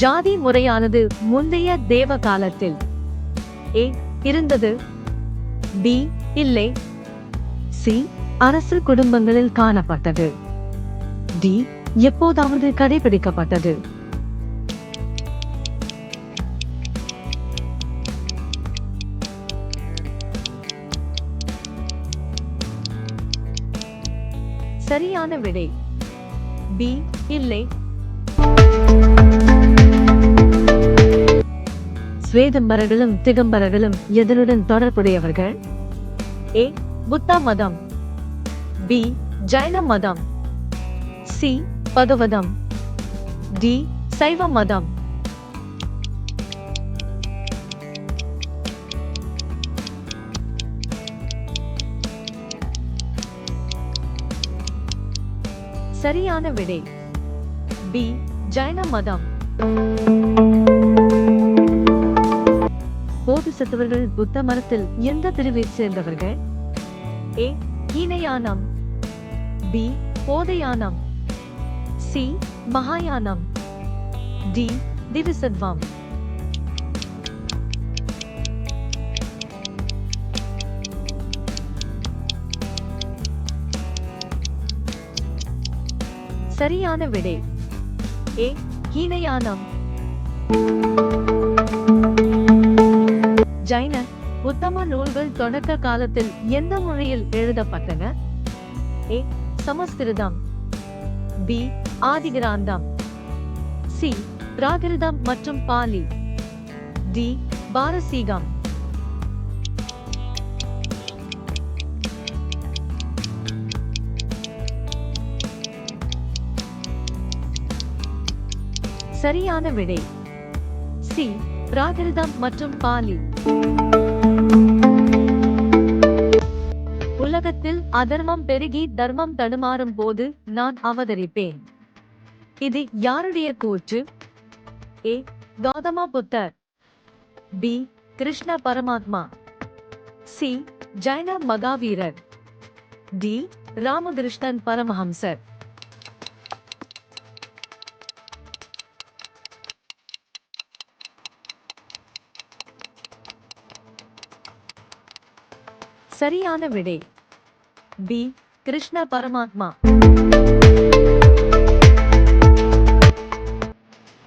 ஜாதி முறையானது முந்தைய தேவ காலத்தில் ஏ இருந்தது, பி இல்லை, சி அரசு குடும்பங்களில் காணப்பட்டது, டி எப்போதாவது கடைபிடிக்கப்பட்டது. சரியான விடை பி இல்லை. ஸ்வேதம்பரர்களும் திகம்பரர்களும் எதனுடன் தொடர்புடையவர்கள்? ஏ புத்த மதம், பி ஜைன மதம், சி பகவதம், டி சைவ மதம். சரியான விடை பி ஜைன மதம். போதிசத்துவர்கள் புத்த மதத்தில் எந்த பிரிவை சேர்ந்தவர்கள்? ஏ ஹீனயானம், பி போதயானம், சி மகாயானம், டி திவிசத்வம். சரியான விடை ஏ ஹீனயானம். ஜைன உத்தம நூல்கள் தொடக்க காலத்தில் எந்த மொழியில் எழுதப்பட்டன? ஏ சமஸ்கிருதம், பி ஆதிகிராந்தம், சி பிராகிருதம் மற்றும் பாலி, டி பாரசீகம். சரியான விடை சி பிராகிருதம் மற்றும் பாலி. உலகத்தில் அதர்மம் பெருகி தர்மம் தடுமாறும் போது நான் அவதரிப்பேன். இது யாருடைய கூற்று? ஏ கௌதம புத்தர், பி கிருஷ்ண பரமாத்மா, சி ஜைன மகாவீரர், டி ராமகிருஷ்ணன் பரமஹம்சர். சரியான விடை பி கிருஷ்ண பரமாத்மா.